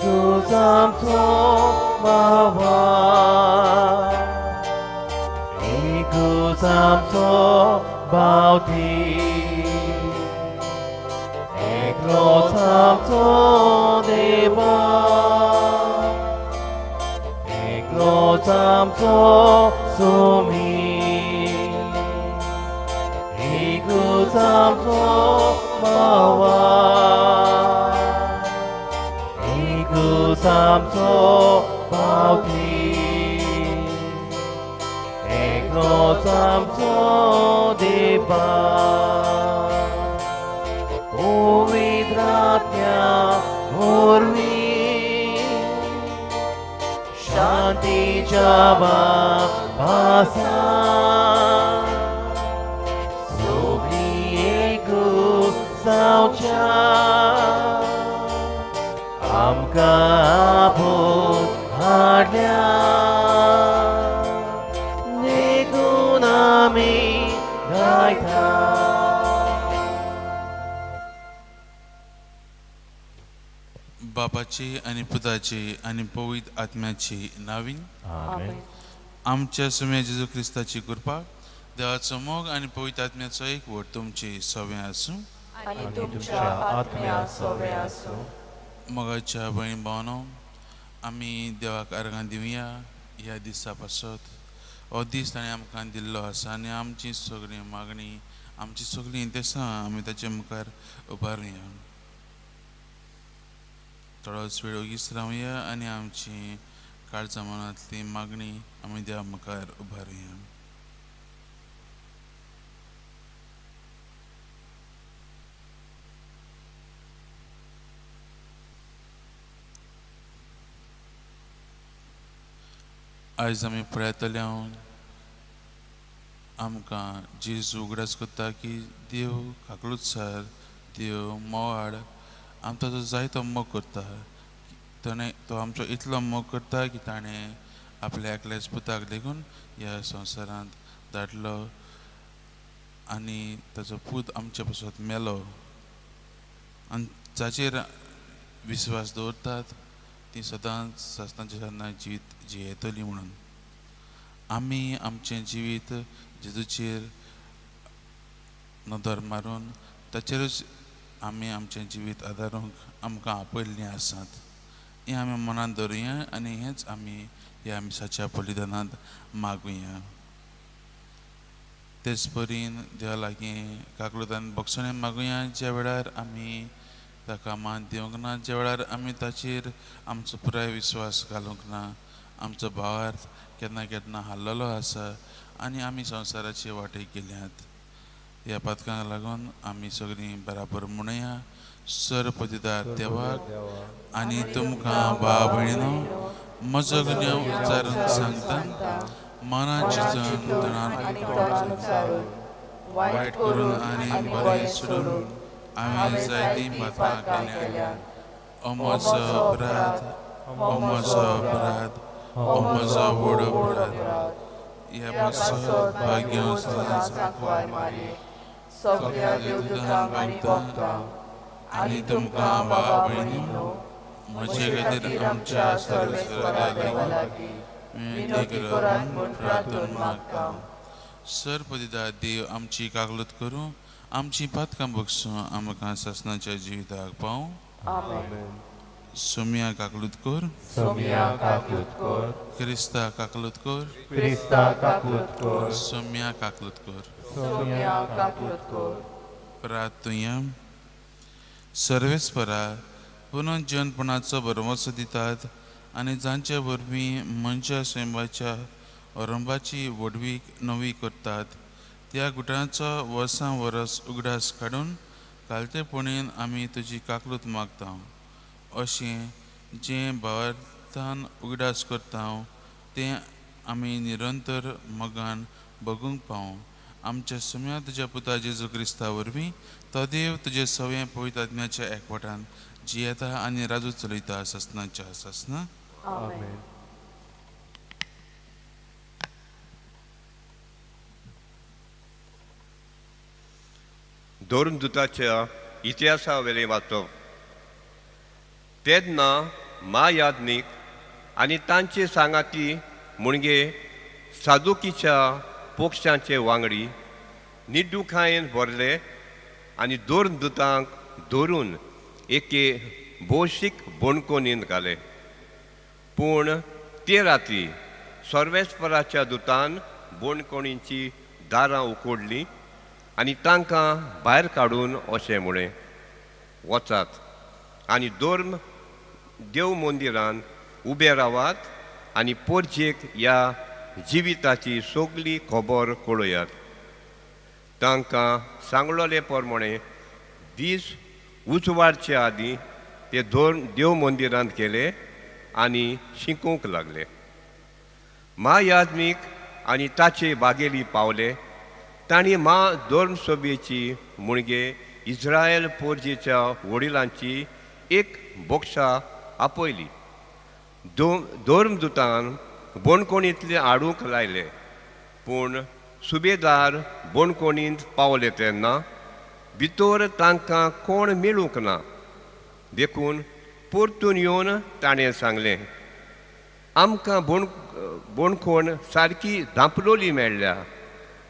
구삼소 마와 이 구삼소 마우디 에그로 삼소 네바 에그로 삼소 소미 이 구삼소 마와 삼소 바우디 에그로 삼소 디바 오위드라트냐 오르위 샨티 자바 바사 소비에구 사우차 amkabut harya nigunami gaita. बापाची आणि पुताची आणि पवित्र आत्म्याची नावी आमेन. आमच्या सुम्या जेजू ख्रिस्ताची कृपा देवाचो मोग आणि पवित्र आत्म्याचो एक वट तुमची सवय आसूं आणि तुमच्या आत्म्या सवय आसूं. मोगाच्या बहीण भावनो आमी देवाक अर्गां दिवया ह्या दिसा पासत हो दीस ताणें आमकां दिल्लो आसा आनी आमची सगळी मागणी आमची सगळीं देसां आमी ताचे मुखार उबारुया. थोडोच वेळ ओगीच रावया आनी आमची काळजा मनांतली मागणी आमी देवा मुखार उबारुया. आयज आमी पळयतल्यान आमकां जेजू उगडास करता की देव काकलुतसार देव मोवाड आमी ताचो जायतो मोग करता. तो आमचो इतलो मोग करता की ताणें आपल्या एकल्याच पुताक देखून ह्या संवसारांत धाडलो आनी ताचो पूत आमचे पासत मेलो आनी जाचेर विश्वास दवरतात ती सदांच सस्तांच्या साधना जिवीत जियेतली म्हणून आमी आमचें जिवीत जेजूचेर नदर मारून ताचेरूच आमी आमचें जिवीत आदारूंक आमकां आपयल्लीं आसात. हें आमी मनांत दवरुया आनी हेंच आमी ह्या मिसाच्या बलिदानांत मागुया. तेच परीन देवा लागीं काकलुतान बक्षणें मागुया ज्या वेळार आमी ताका मान दिवंक ना, ज्या वेळार आमी ताचेर आमचो पुराय विश्वास घालूंक ना, आमचो भावार्थ केन्ना केन्ना हाल्ललो आसा आनी आमी संवसाराचे वाटेक गेल्यात. ह्या पथकांक लागून आमी सगळीं बराबर म्हणुया. सरपदिदार देवाक आनी तुमकां भाव भयणीनो म्हजो गुन्यांव विचारून सांगता मनान चिंतून तणान वायट करून आनी बरें सोडून हांवें जायतीं पथकां केल्यात. हो म्हजो अपराध, हो म्हजो अपराध, हो म्हजो व्हड अपराध. ह्या पासत भाग्य सगळ्या देवदूतांक आनी भक्तांक आनी तुमकां भाव भयणीनो म्हजे खातीर आमच्या सर्वेस्वरा लागीं विनंती करात म्हूण प्रार्थना मागता. सरपदिदार देव आमची काकलूत करूं, आमची पातकां बगसूं आमकां ससनाच्या जिविताक पावूं. आमेन. सोम्या काकलूत कर, सोम्या काकलूत कर, क्रिस्ता काकलूत कर, क्रिस्ता काकलूत कर, सोम्या काकलूत कर. सोम्या काकलूत कर. प्रार्थुया. सर्वेस्परा पुनर्जन्मपणाचो भरवंसो दितात आनी जांचे वरवीं मनशा स्वयंभाच्या अरंभाची वडवीक नवी करतात त्या गुटांचो वर्सां वरस उगडास काडून कालतेपणीन आमी तुजी काकलूत मागता. अशें जें भावार्थान उगडास करता तें आमी निरंतर मोगान बगूंक पावूं. आमच्या सुम्या तुज्या पुता जेजू क्रिस्ता वरवीं तो देव तुजे सगळे पवित्र आत्म्याच्या एकवटान जियेता आनी राजू चलयता ससनाच्या ससना. आमेन. दोन दुताच्या इतिहासा वेले वाचप. तेन्ना महायाजनीक आनी तांचे सांगाती मुणगे सादुकीच्या पोक्षांचे वांगडी निड्डुखायेन भरले आनी दोन दुतांक धरून एके भौशीक बोणकोनीन घाले. पूण ते रात्री सर्वेस्पराच्या दुतान बोणकोणींची दारां उखडलीं आनी तांकां भायर काडून अशें म्हळें, वचात आनी दोर्म देव मंदिरांत उबे रावात आनी पोरजेक ह्या जिविताची सगळी खबर कळयात. तांकां सांगलोले प्रमाणे दीस उजवाडचे आदीं ते देव मंदिरांत गेले आनी शिंकूंक लागले. महायाजनीक आनी ताचे बागेली पावले. तांणी धर्म सभेची मुणगे इस्रायल पोरजेच्या वडिलांची एक बोक्षा आपयली. धर्मदुतान बोणकोणींतले हाडूंक लायले. पूण सुबेदार बोणकोणींत पावले तेन्ना भितर तांकां कोण मेळूंक ना. देखून परतून येवन ताणें सांगलें, आमकां बोणकोण सारकी धांपलोली मेळ्ळ्या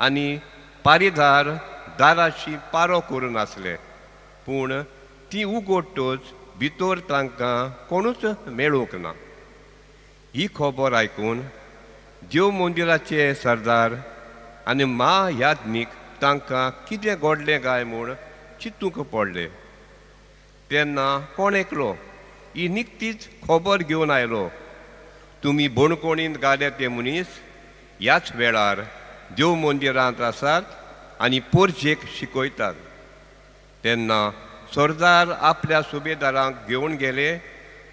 आनी पारेदार दाराशी पारो करून आसले. पूण ती उगडटच भितर तांकां कोणूच मेळूंक ना. ही खबर आयकून देव मंदिराचे सरदार आनी महायाजनीक तांकां कितें घडलें काय म्हूण चिंतूंक पडले. तेन्ना कोण एकलो ही निकतीच खबर घेवन आयलो, तुमी बोणकोणींत घाले ते मनीस ह्याच वेळार देव मंदिरांत आसात आनी पोरजेक शिकयतात. तेन्ना सरदार आपल्या सुबेदारांक घेवन गेले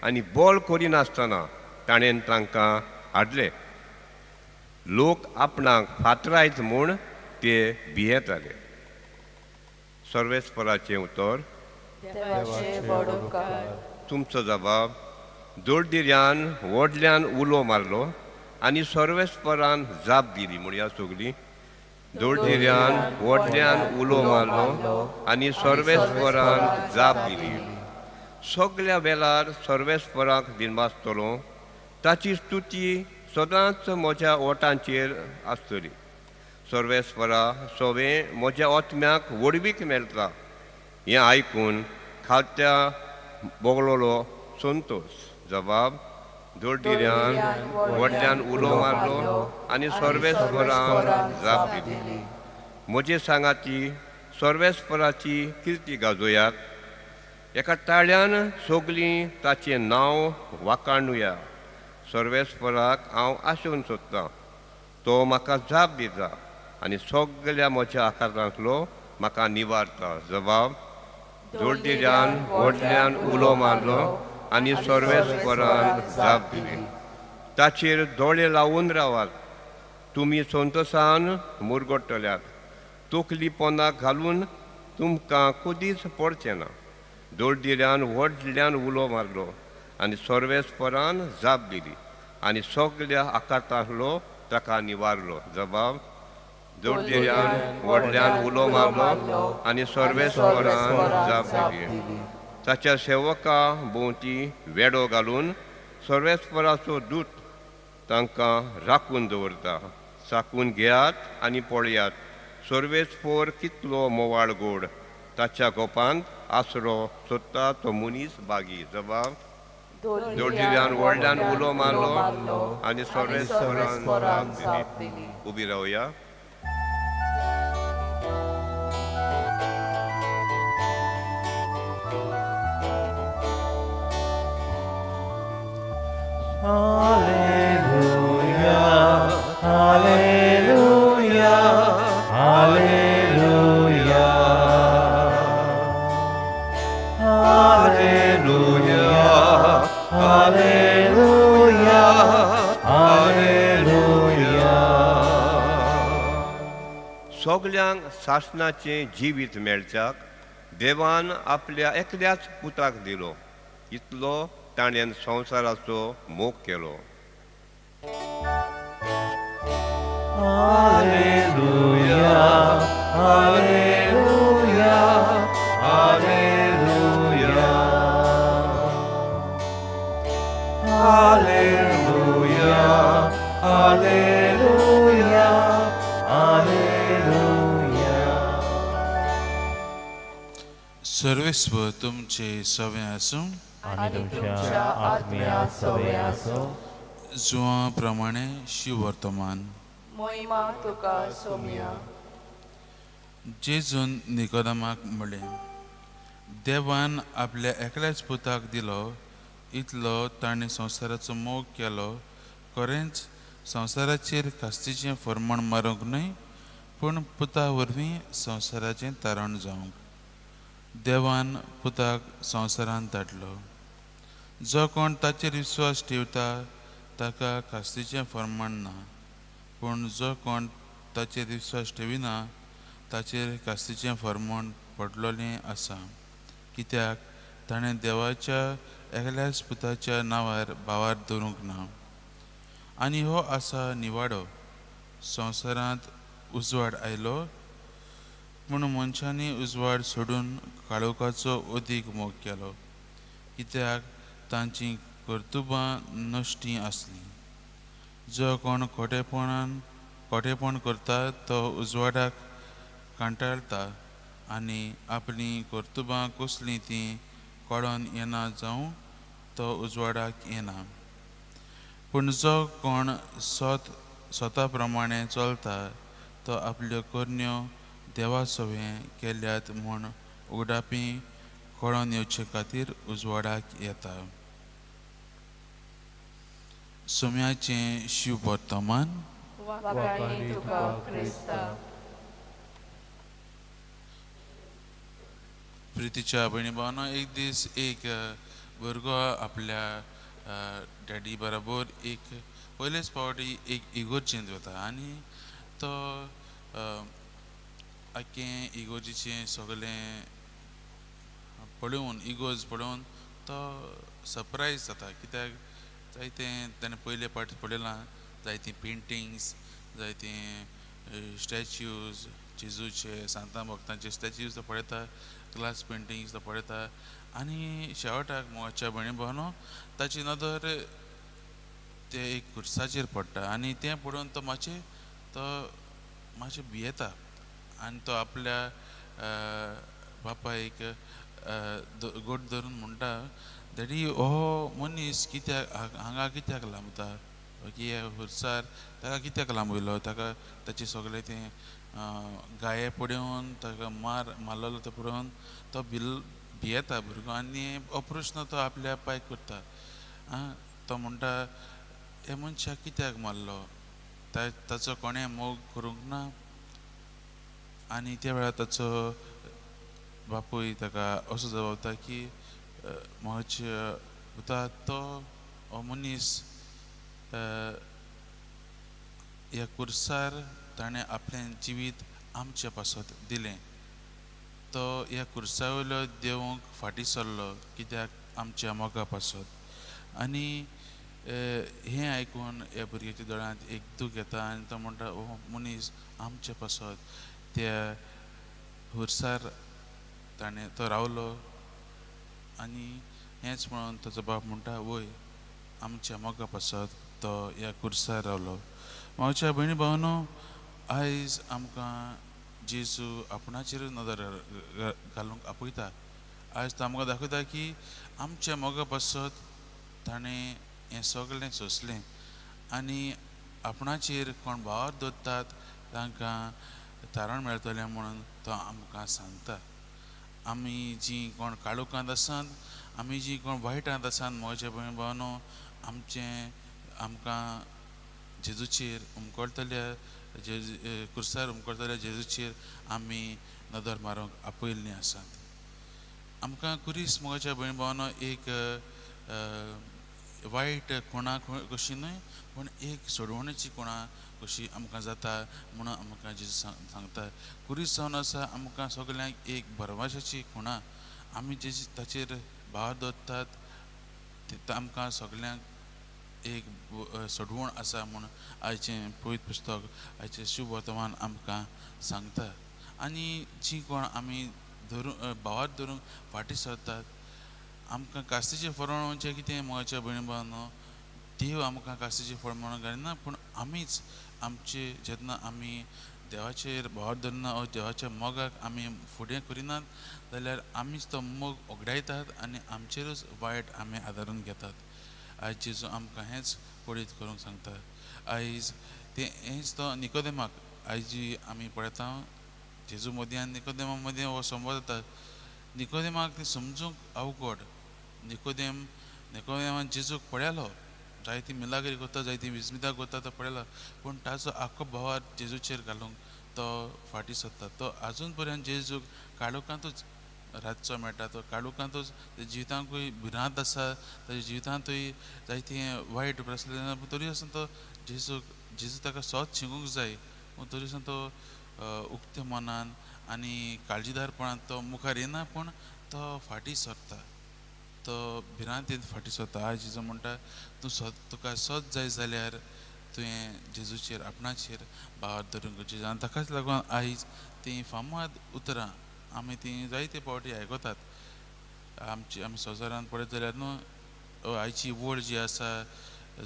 आनी बोल करिनासतना ताणें तांकां हाडले. लोक आपणाक फातरायत म्हूण ते भियेताले. सर्वेस्पराचें उतर, देवाचे बड उपकार. तुमचो जबाब, दोळदिऱ्यान व्हडल्यान उलो मारलो आनी सर्वेस्परान जाप दिली. म्हणया सगळीं, दोळदिऱ्यान व्हडल्यान उलो मारलो आनी सर्वेस्परान जाप दिली. सगळ्या वेळार सर्वेस्पराक दिनवासतलो. ताची स्तुती सदांच म्हज्या ओठांचेर आसतली. सर्वेस्परा, सवें म्हज्या आत्म्याक वडवीक मेळटा. हें आयकून खालत्या बोगलोलो संतोश. जबाब, दोळदिऱ्यान व्हडल्यान उलो मारलो आनी सर्वेस्परान जाप दिली. म्हजे सांगाती सर्वेस्पराची किर्ती गाजोयात. एका ताळ्यान सगळीं ताचें नांव वाखाणुया. सर्वेस्पराक हांव आशोवन सोदतां. तो म्हाका जाप दिता आनी सगळ्या म्हज्या आकारांतलो म्हाका निवारता. जबाब, दोळदिऱ्यान व्हडल्यान उलो मारलो आनी सर्वेस्परान जाप दिली. ताचेर दोळे लावून रावात. तुमी संतोशान मुरगडटल्यात. तकली पोंदाक घालून तुमकां कधीच पडचें ना. दोळदिऱ्यान व्हडल्यान उलो मारलो आनी सर्वेस्परान जाप दिली आनी सगळ्या आकारांतलो ताका निवारलो. जबाब, दोळदिऱ्यान व्हडल्यान उलो मारलो आनी सर्वेस्परान जाप दिली. ताच्या सेवका भोंवती वेडो घालून सर्वेस्पराचो दूत तांकां राखून दवरता. साकून घेयात आनी पळयात, सर्वेस्पर कितलो मोवाळ गोड. ताच्या गोपांत आसरो सोदता तो मनीस बागी. जबाब, दोळदिऱ्यान व्हडल्यान उलो मारलो आनी सर्वेस्परान जाप दिली. उबी रावया. Hallelujah, hallelujah, hallelujah, hallelujah, hallelujah, hallelujah. सगळ्यांक शासनाचें जिवीत मेळच्याक देवान आपल्या एकल्याच पुताक दिलो. इतलो ताणें संवसाराचो मोग केलो. Hallelujah, hallelujah, hallelujah. सर्वेस्व तुमचे सवे आसूं. आणि तुमच्या आत्म्या सवे आसो. जुआ प्रमाणे शिव वर्तमान. महिमा तुका सोम्या. जेजून निकोदेमाक म्हणलें, देवान आपल्या एकल्याच पुताक दिलो, इतलो ताणें संवसाराचो मोग केलो. खरेंच संवसाराचेर कास्तीचें फर्मण मारूंक न्हय, पूण पुता वरवीं संवसाराचें तारण जावंक. देवान पुताक संवसारांत धाडलो. जो कोण ताचेर विस्वास ठेवता ताका कास्तीचें फर्मण ना, पूण जो कोण ताचेर विस्वास ठेविना ताचेर कास्तीचें फर्मण पडलोलें आसा, कित्याक ताणें देवाच्या एकल्याच पुताच्या नांवार भावार दवरूंक ना. आनी हो आसा निवाडो. संवसारांत उजवाड आयलो, पूण मनशांनी उजवाड सोडून काळोखाचो अदीक मोग केलो, कित्याक तांचीं कर्तुबां नश्टीं आसलीं. जो कोण खोटेपण करता तो उजवाडाक कांटाळटा आनी आपलीं कर्तुबां कसलीं तीं कळोन येना जावं तो उजवाडाक येना. पूण जो कोण स्वता प्रमाणें चलता तो आपल्यो करण्यो देवा सवें केल्यात म्हूण उगडापी कळोन येवचे खातीर उजवाडाक येता. सोम्याचें शिव वर्तमान. वखाणी तुका क्रिस्ता. प्रितीच्या भयणी भावांनो, एक दीस एक भुरगो आपल्या डॅडी बरोबर एक पयलेच फावटी एक इगोर्जेंत वता आनी तो आख्खें इगोर्जेचें सगळें इगोज पळोवन तो सरप्रायज जाता, कित्याक जायतें ताणें पयले फावटी पळयलां. जायतीं पेंटिंग्स, जायतीं स्टॅच्यूज जेजूचे, सांता भक्तांचे स्टॅच्यूज तो पळयता, ग्लास पेंटिंग्स तो पळयता. आनी शेवटाक मोगाच्या भयणी भावांनो, ताची नदर ते एक खुर्साचेर पडटा आनी तें पळोवन तो मातशें भियेता. आनी तो आपल्या बापायक गोट धरून म्हणटा, डॅडी हो मनीस कित्याक हांगा कित्याक लांबता, की हे खुर्सार ताका कित्याक लांबयलो, ताका ताचे सगळें तें गाये पळोवन ताका मारलेलो तो पळोवन तो भियेता भुरगो. आनी हो प्रश्न तो आपल्या पायक करता. तो म्हणटा, हे मनशाक कित्याक मारलो, ताचो कोणें मोग करूंक ना. आनी त्या वेळार ताचो बापूय ताका असो जबाब दिता की म्हज्या पुता, तो हो मनीस ह्या खुर्सार ताणें आपलें जिवीत आमच्या पासत दिलें. तो ह्या खुर्सा वयलो देवूंक फाटीं सरलो कित्याक आमच्या मोगा पासत. आनी हें आयकून ह्या भुरग्याच्या दोळ्यांत एक दूख येता आनी तो म्हणटा, हो मनीस आमच्या पासत त्या खुर्सार ताणें तो रावलो. आनी हेंच म्हणून ताचो बाप म्हणटा, वय आमच्या मोगा पासत तो ह्या खुर्सार रावलो. म्हाज्या भयणी भावांनो, आयज आमकां जेजू आपणाचेर नदर घालूंक आपयता. आयज तो आमकां दाखयता की आमच्या मोगा पासत ताणें हें सगळें सोंसलें आनी आपणाचेर कोण भावर दवरतात तांकां तारण मेळटलें म्हणून तो आमकां सांगता. आमी जीं कोण काळोखांत आसात, आमी जीं कोण वायटांत आसात, म्हज्या भयणी भावांनो, आमकां जेजूचेर उमकळटल्या खुर्सार उमकळटल्या जेजूचेर आमी नदर मारूंक आपयल्लीं आसात. आमकां कुरीस म्हज्या भयणी भावांनो एक वायट कोणा कशी न्हय, पूण एक सोडवणेची कोणा कशी आमकां जाता म्हणून आमकां जेजू सांगता. कुरीस जावन आसा आमकां सगल्यांक एक भरवशाची खुणा. आमी ताचेर भार दवरतात आमकां सगल्यांक एक सोडवण आसा म्हूण आयचें पवित्र पुस्तक, आयचें शिव वर्तमान आमकां सांगता. आनी जीं कोण आमी भावार धरूंक फाटीं सरतात, आमकां कास्तीचें फळण म्हणजे कितें म्हज्या भयणी भावांनो, देव आमकां कास्तीचें फळ म्हणून घालिना, पूण आमीच आमचे जेन्ना आमी देवाचेर भावर धरना वा देवाच्या मोगाक आमी फुडें करिनात जाल्यार आमीच तो मोग ओगडायतात आनी आमचेरूच वायट आमी आदारून घेतात. आयज जेजू आमकां हेंच पळीत करूंक सांगता. आयज हेंच तो निकोदेमाक आयज जी आमी पळयता जेजू मदीं आनी निकोदेमा मदीं हो संवाद जाता. निकोदेमाक ती समजूंक अवघड. निकोदेमान जेजूक पळयलो, जायती मिलागरी करता, जायती विस्मितां करता तो पळयलो, पूण ताचो आख्खो भावार जेजूचेर घालूंक तो फाटीं सरता. तो आजून पर्यंत जेजूक काळोखांतूच रातचो मेळटा. तो काळोखांतूच जिवितांकूय भिरांत आसा, ताच्या जिवितांतूय जायतीं वायट परिस्थिती, पूण तरी आसतना तो जेजू ताका सोत शिंगूंक जाय, पूण तरी आसतना तो उक्त्या मनान आनी काळजीदारपणान तो मुखार येना, पूण तो फाटीं सरता. तो भिरांतीन फाटीं सरता. आयज जेजू म्हणटा तुका सोत जाय जाल्यार तुवें जेजूचेर आपणाचेर भावर धरूंक गरजेचें. आनी ताकाच लागून आयज तीं फामाद उतरां आमी तीं जायते फावटी आयकतात. आमी संवसारांत पळयत जाल्यार न्हू आयची वड जी आसा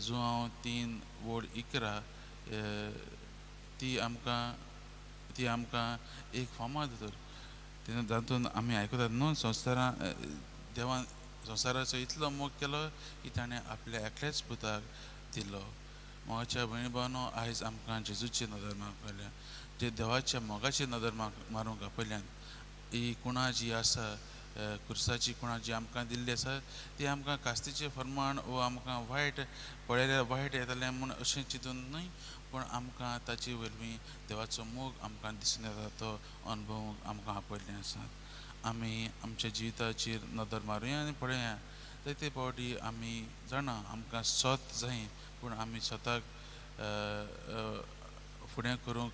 जुआंव 3:11 ती आमकां एक फामाद उतर. तातूंत आमी आयकतात न्हू देवान संवसाराचो इतलो मोग केलो की ताणें आपल्या एकल्याच पुताक दिलो. मोगाच्या भयणी भावांनो, आयज आमकां जेजूचेर नदर मारूंक आपयल्या, जे देवाच्या मोगाचेर नदर मारूंक आपयल्यान ही कुणां जी आसा कुर्साची कुणां जी आमकां दिल्ली आसा ती आमकां कास्तीचें फर्माण वा आमकां वायट पळयल्यार वायट येतलें म्हूण अशें चिंतून न्हय, पूण आमकां ताचे वरवीं देवाचो मोग आमकां दिसून येता. तो अनुभव आमकां आपयल्लें आसा. आमी आमच्या जिविताचेर नदर मारुया आनी पळया. जायते फावटी आमी जाणा आमकां सोत जाय, पूण आमी स्वताक फुडें करूंक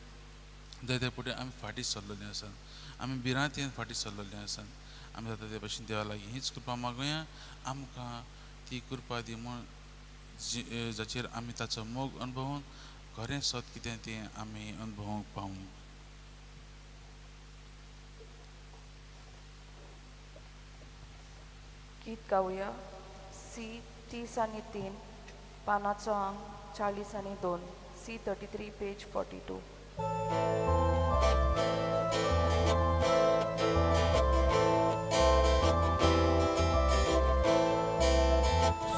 जायते फावटी आमी फाटीं सरलेलीं आसात. आमी भिरांतीन फाटीं सरलेलीं आसात. आमी जाता ते भशेन देवा लागीं हीच कृपा मागुया, आमकां ती कृपा दी म्हूण जाचेर आमी ताचो मोग अनुभवून खरें सोत कितें तें आमी अनुभवूंक पावूं. गीत गावया. सी 30:3 पानाचो अंक 40:2 C33 page 42.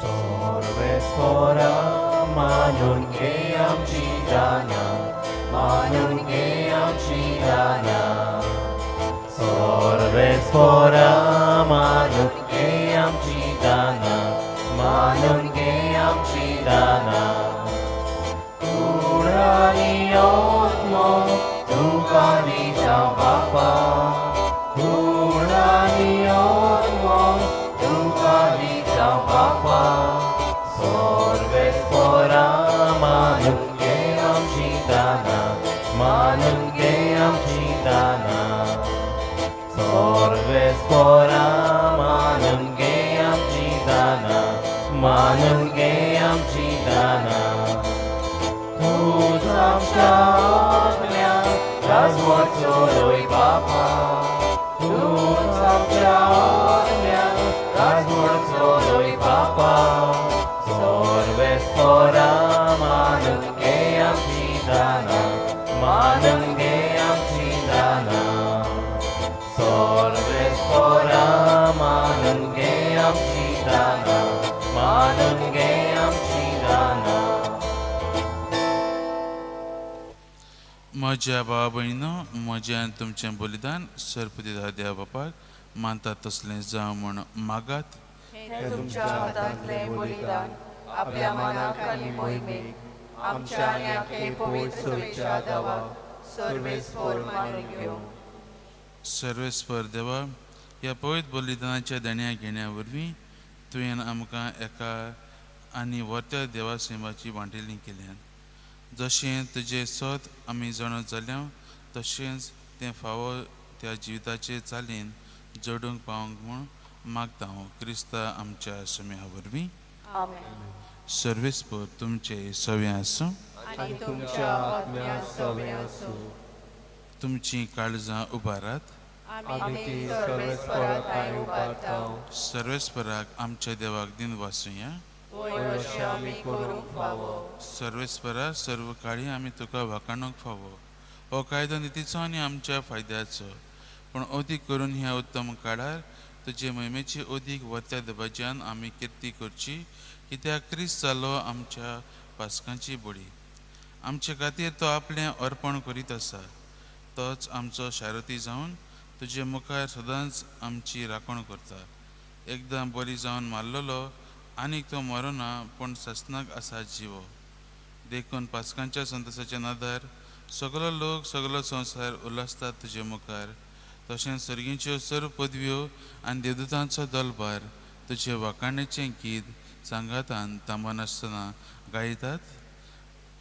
Sorvespora manun ge amchi dana, manun ge amchi dana. Sorvespora manun ge amchi dana, manun ge amchi dana. Urani otmo tukani jabapa, urani otmo tukani jabapa. Sorvespora manun ge amchi dana, manun ge amchi dana. Sorvespora manun ge amchi dana, manun ge amchi dana. Tu amsha ognia, razmocu roi papa. Tu amsha ognia, razmocu roi papa. Sorvespora manun ge amchi dana, manun ge amchi dana. Sorvespora manun ge amchi dana, manun ge amchi dana. म्हज्या भावा भयणीनो, म्हजें आनी तुमचें बलिदान सर्पती देवा बापाक मानता तसलें जावं म्हूण मागात. हे तुमच्या हातांतलें बलिदान आपल्या मनाक आनी मोहिमेक आमच्या आनी आख्खे पवित्र सभेच्या देवाक सर्वेस्पर मानून घेवं. सर्वेस्पर देवा, ह्या पवित्र बलिदानाच्या देण्या घेण्या वरवीं तुवें आमकां एका आनी वर्त्या देवा सेवाची वांटेली केल्यान. जशें तुजें सोत आमी जाणत जाल्या तशेंच तें फावो त्या जिविताचे चालीन जोडूंक पावंक म्हूण मागता हांव क्रिस्ता आमच्या समेहा वरवीं. आमेन. सर्वेस्पर तुमचे सवे आसूं. आनी तुमच्या आत्म्या सवे आसूं. तुमची काळजां उबारात. आमी ती सर्वेस्पराक उबारतांव. सर्वेस्पराक आमच्या देवाक दिन वासुया. वयर अशें आमी करूंक फावो. सर्वेस्परा सर्व काळी आमी तुका वाखाणूंक फावो. हो कायदो नितीचो आनी आमच्या फायद्याचो, पूण अदीक करून ह्या उत्तम काळार तुजे महिमेची अदीक वर्त्या दबाज्यान आमी किर्ती करची, कित्याक क्रिस्त जालो आमच्या पासकांची बळी. आमचे खातीर तो आपलें अर्पण करीत आसा. तोच आमचो शारती जावन तुजे मुखार सदांच आमची राखण करता. एकदां बरी जावन मारलेलो आनीक तो मरोना, पूण ससनाक आसा जिवो. देखून पासकांच्या संतोशाच्या नादार सगलो लोक सगलो संवसार उल्हासतात तुजे मुखार. तशेंच सर्गींच्यो सर्व पदव्यो आनी देवदूतांचो दलबार तुजे वाखाणेचें गीत सांगातान थांबनासतना गायतात.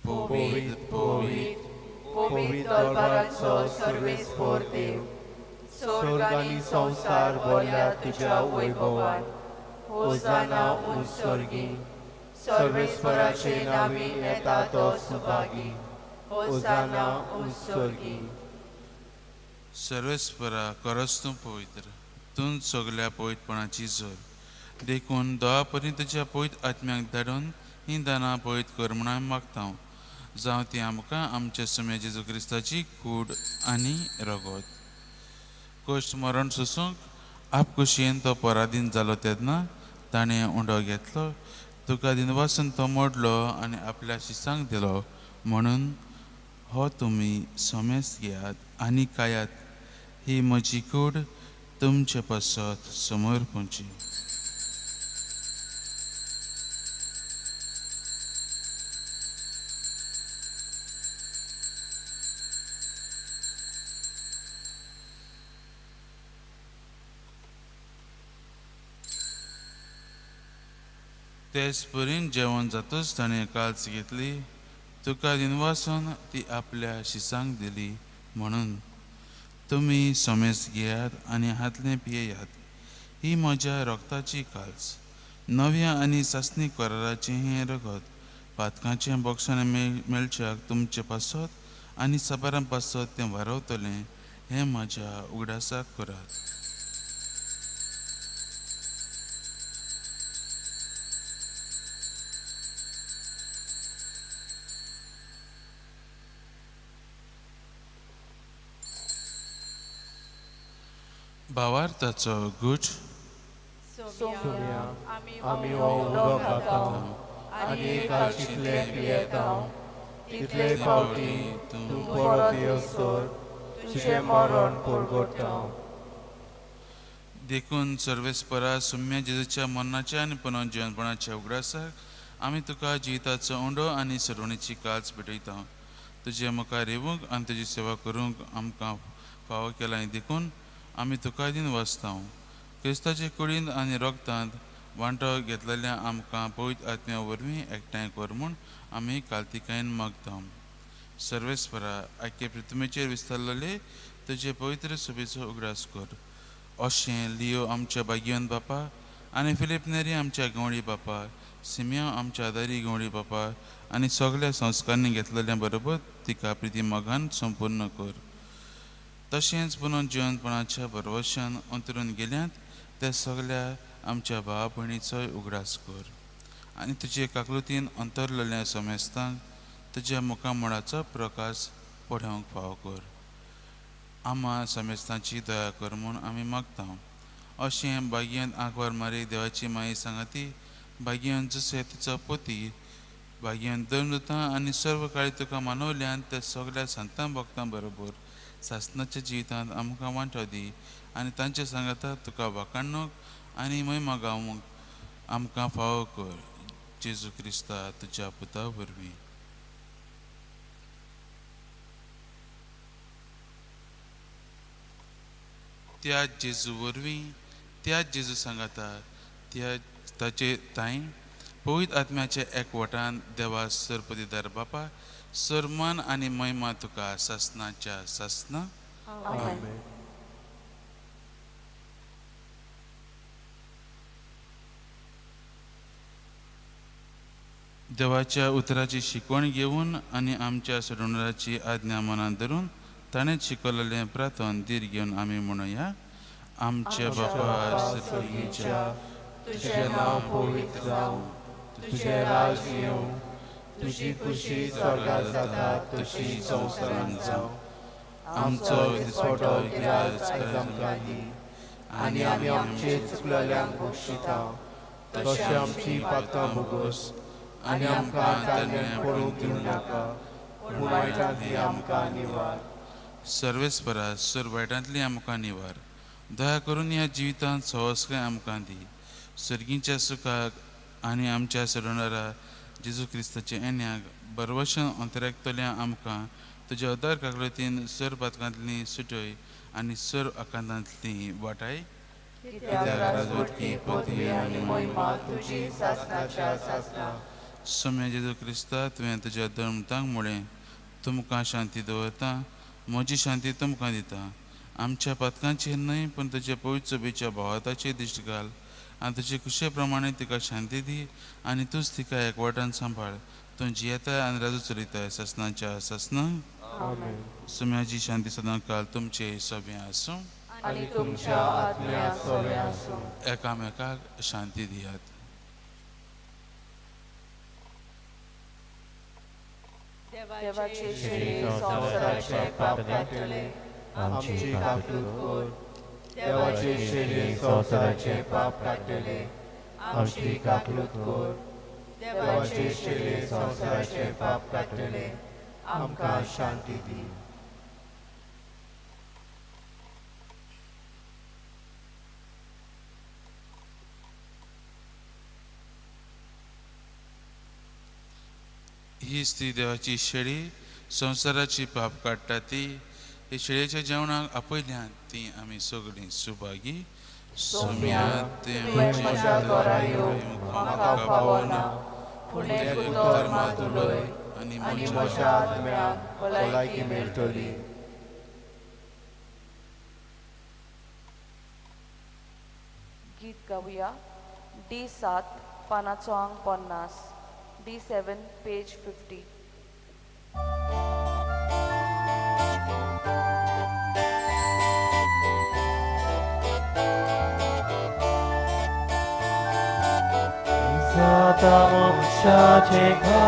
पोवीत पोवीत पोवीत दरबाराचो सर्वेस्पोर देव, स्वर्ग आनी संसार भरल्या तुज्या वैभवान. होसाना उंच स्वर्गी, सर्वेस्पराचे नावी येता तो सुभागी. होसाना उंच स्वर्गी. सर्वेस्परा खरोच तूं पवित्र, तूं सगल्या पवित्रपणाची जोर. देखून दोळा परी तुज्या पवित्र आत्म्याक धाडून हीं दानां पवित्र कर म्हूण हांव मागता. जावं ती आमकां आमच्या सुम्या जेजू क्रिस्ताची कूड आनी रगत. कश्ट मरण सोसूंक आपकुशीन तो पराधीन जालो तेन्ना ताणें उंडो घेतलो. तुका दिनवासून तो मोडलो आनी आपल्या शिसांक दिलो. म्हणून हो तुमी सोमेस घेयात आनी खायात. ही म्हजी कूड तुमचे पासत समर्पणची. तेच परीन जेवण जातच ताणें काल्च घेतली. तुका दिनवासून ती आपल्या शिसांक दिली. म्हणून तुमी सोमेस घेयात आनी हातलें पियेयात. ही म्हज्या रगताची काल्च, नव्या आनी सासणी कराराचें हें रगत. पातकांचें बोगसाण मेळच्याक तुमचे पासत आनी सबारां पासत तें वारवतलें. हें म्हज्या उगडासाक करात. भावार्थाचो गुट. सोम्या आमी हो उदो खाता आनी एका जितले पियेता तितले फावटी तूं परत येवसर तुजें मरण परगट्टा. देखून सर्वेस्परा सुम्या जेजूच्या मरणाच्या आनी पुनर्जीवनपणाच्या उगडासाक आमी तुका जिविताचो उंडो आनी सरवणेची काल्च भेटयता. तुजे मुखार येवंक आनी तुजी सेवा करूंक आमकां फावो केला. देखून आमी तुका दिन वाचता. क्रिस्ताचे कुडींत आनी रोगतांत वांटो घेतलेल्या आमकां पवित्र आत्म्या वरवीं एकठांय कर म्हूण आमी काल्तिकायेन मागता. सर्वेस्परा आख्खे पृथ्वीचेर विस्तारलेले तुजे पवित्र सुबेचो उगडास कर. अशें लियो आमच्या भाग्यवान बापा आनी फिलीप नेरी आमच्या गवळी बापा, सिमिया आमच्या आदारी गवळी बापा आनी सगळ्या संस्कारांनी घेतलेल्या बरोबर तिका प्रिती मोगान संपूर्ण कर. तशेंच पुनर्जीवनपणाच्या भरवशान अंतरून गेल्यांत त्या सगळ्या आमच्या भावा भयणीचोय उगडास कर. आनी तुजे काकलुतीन अंतरलेल्या सोमेस्तांक तुज्या मुखामळाचो प्रकाश पळोवंक फावो कर. आम्हा समेस्तांची दया कर म्हूण आमी मागता. अशें भाग्यवंत आंखवार मारी देवाची माई सांगाती, भाग्यवंत जुसे तिचो पोती, भाग्यवंत धर्मदूतां आनी सर्व काळी तुका मानवल्यान त्या सगळ्या संतां भक्तां बरोबर सासणाच्या जिवितांत आमकां वांटो दी. आनी तांच्या सांगाता तुका वाखाणूंक आनी महिमा गावूंक आमकां फावो कर. जेजू क्रिस्ता तुज्या पुता वरवीं. त्या जेजू वरवीं, त्या जेजू सांगाता, त्या ताचे ताई पवित्र आत्म्याच्या एकवटान देवा सरपदीदार बापा सरमान आनी महिमा तुका सासणाच्या सासना. आमेन. देवाच्या उतराची शिकवण घेवन आनी आमच्या सोडवणाची आज्ञा मनात धरून ताणें शिकवलेलें प्रार्थन धीर घेवन आमी म्हणुया. आमचे बापा सर्गीच्या, तुजें नांव पवित्र जावं, तुजें राज येवं, तुजी खुशी स्वर्गांत जाता तशी संवसारांत जावं. आमचो दिसपटो गिरायज आयज आमकां दी आनी आमी आमचे चुकलेल्यांक बक्षिता तशें आमची पातकां भोगोस आनी आमकां ताल्ल्यान पडूंक दिवं नाका पूण वायटांतली आमकां निवार सर्वेस्परा सर वायटांतली आमकां निवार दया करून ह्या जिवितांत सवस्काय आमकां दी सर्गीच्या सुखाक आनी आमच्या सडवणारा जेजू क्रिस्ताचे येण्याक बरवशान अंतरायतल्या आमकां तुज्या उदार काकलतीन सर पातकांतली सुटय आनी सर आकांतांतली वाटाय कित्याक राजवटकी पदवी आनी महिमा तुजी सासणाच्या सासणा सोम्या जेजू क्रिस्ता तुवें तुज्या धर्मतांक मुळें तुमकां शांती दवरता म्हजी शांती तुमकां दिता आमच्या पथकांचेर न्हय पूण तुज्या पवित्र सभेच्या भावाताचेर दिश्ट घाल आनी तुजे कुशे प्रमाणे तिका शांती दी आनी तूंच तिका एकवटान सांबाळ तूं जियेताय आनी राजू चलयताय ससनाच्या ससना सोम्याची शांती सदां काल तुमचे सभे आसूं आनी तुमच्या आत्म्या सोबे आसूं एकामेकाक शांती दियात देवाचे शेळी संवसाराचे पाप काटले आमची काकूट कर देवाचे शेळी संवसाराचे पाप काडटले आमची काकूट कर देवाचे शेळी संवसाराचे पाप काडटले आमकां शांती दी ही स्त्री देवाची शेळी संवसाराची पाप काडटा ती हे शेळयेच्या जेवणाक आपयल्यान ती आमी सगळीं सुभागी सोम्यात ते म्हज्या घरा येवंक म्हाका पावना पूण एक मात उलय आनी आनी म्हज्या म्हज्या आत्म्याक भलायकी मेळटली गीत गावया D7 पानाचो अंक 50 D7 page 50 Zata monshache kha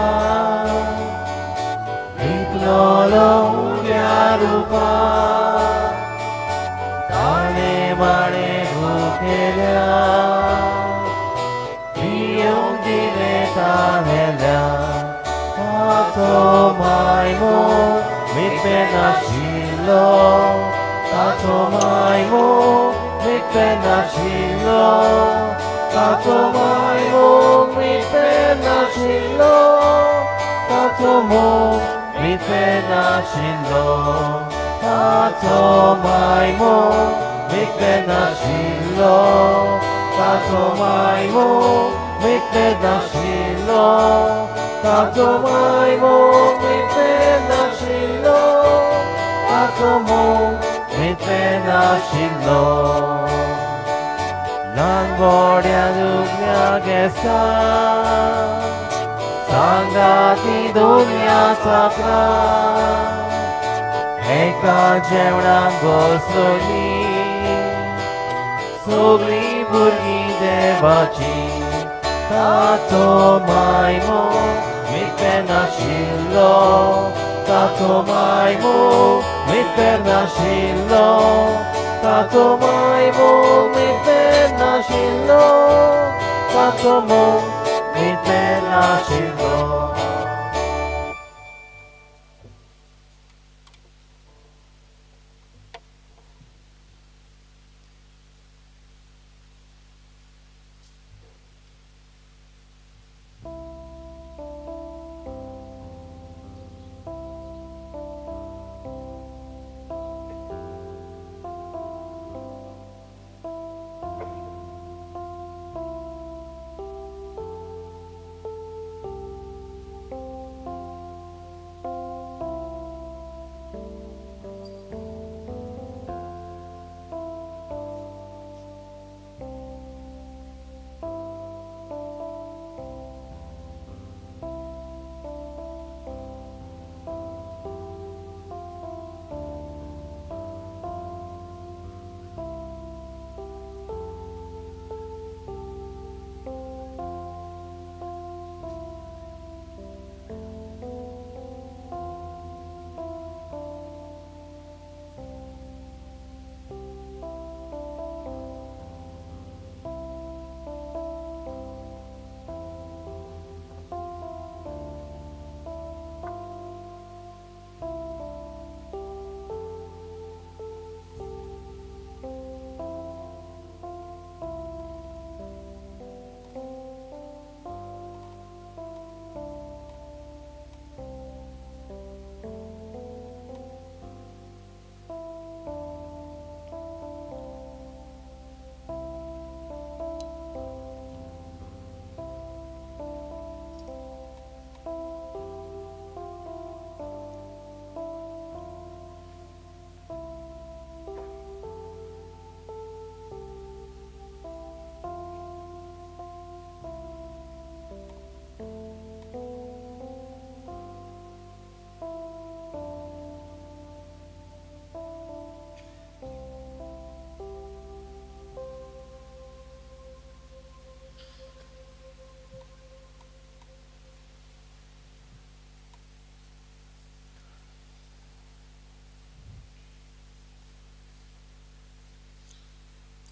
Viplolo uliarupa Tane mane bhukelya Viyong dileta helya Tato maimo mitpena shilo Tato maimo mitpena shilo Tato maimo mitpena shilo Tato mo mitpena shilo Tato maimo mitpena shilo Tato maimo mitpena shilo Tato maimo mitpena shilo Tato mo mitpena shilo 난 버려두냐겠어 상가티 도냐 사크라 해가 재우난 곳소니 속리 불기 대바지 따토 마이모 밑배나 실로 따토 마이모 밑배나 실로 Tato maimo mitpena shilo Tato mo mitpena shilo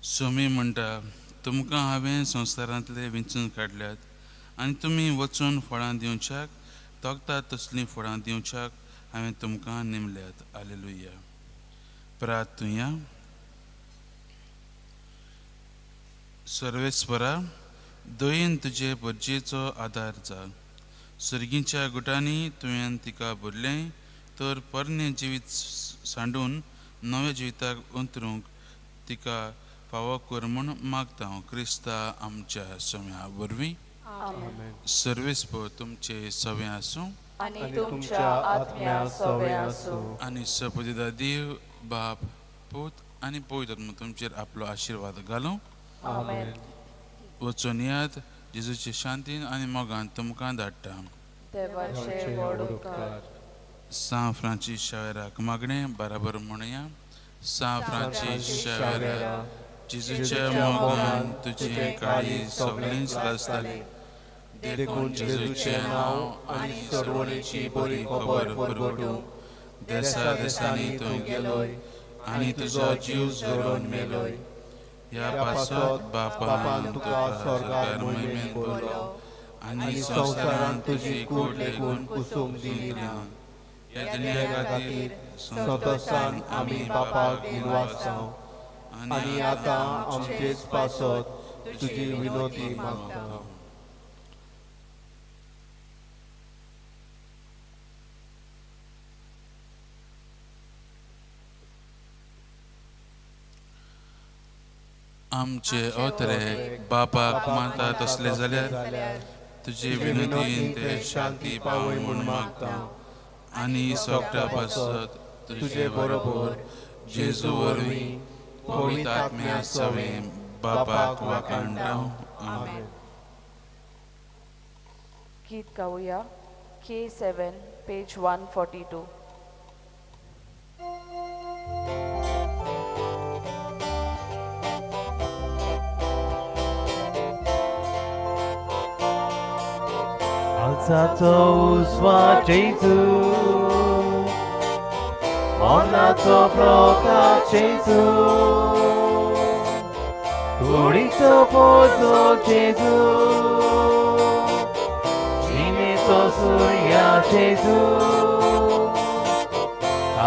सोमी म्हणटा तुमकां हांवें संवसारांतले विंचून काडल्यात आनी तुमी वचून फळां दिवच्याक तोखतात तसलीं फळां दिवच्याक हांवें तुमकां नेमल्यात. हालेलुया. प्रार्थुया. सर्वेस्परा, दोयेन तुजे बर्जेचो आदार जा. सर्गीच्या गुटांनी तुवें तिका भरलें तर परने जिवीत सांडून नव्या जिविताक अंतरूंक तिका फावो कर म्हूण मागता हांव क्रिस्ता आमच्या सव्या वरवीं. सर्वेस्पर तुमचे सवे आसूं आनी तुमच्या आत्म्या सवे आसूं. आनी सपदिता देव बाप पूत आनी पवित्र आत्मा तुमचेर आपलो आशिर्वाद घालूं. आमेन. वचून यात. जेजूचे शांतीन आनी मोगान तुमकां धाडटा. देवाचे व्हड उपकार. सान फ्रांसीस शावेराक मागणें बराबर म्हणया. सान फ्रांसीस शावेरा, जेजूच्या मोगान तुजें काळी सगळींच लासताली. देखून जेजूचें नांव आनी सर्वणेची बरी खबर परगटूंक देसा देसांनी तूं गेलोय आनी तुजो जीव झरोन मेलोय. ह्या पासत बापान तुका स्वर्गार महिमेन भरलो आनी संवसारान तुजी कूड लेगून कुसूम दिली ना. ह्या दुनिया खातीर संतोशान आमी बापाक दिनवास जावं आनी आतां आमचेच पासत तुजी विनोदी मागता. आमचे ओतरे बापाक मानता तसले जाल्यार तुजे विनोदीन ते शांती पावय म्हूण मागता आनी सोगटा पासत तुजे बरोबर जेजू वरवीं पवित्र आत्म्या सवें बापाक वाखाणटा. आमेन. गीत गाऊया. K7 page 142. Alzato usła Jezu, Monaco proka Jezu, Turito pozo Jezu, Chinito surya Jezu,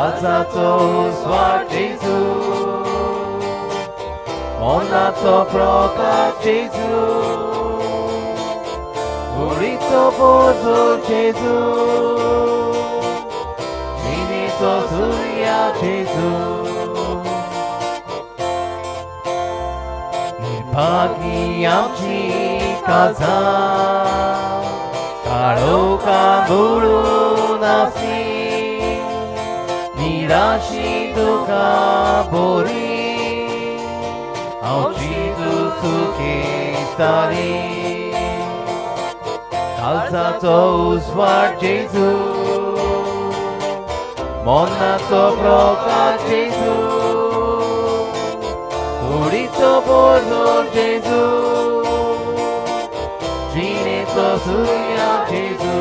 Alzato usła Jezu, Monaco proka Jezu, Turito pozo Jezu, Chinito surya Jezu. Pagi amci kaza, karoka buru nasi, nirashi duka bori, amci tu suki stari. Alzato uswar Jezu, Monaco proka Jezu, Turito pozo Jezu, Chinito surya Jezu.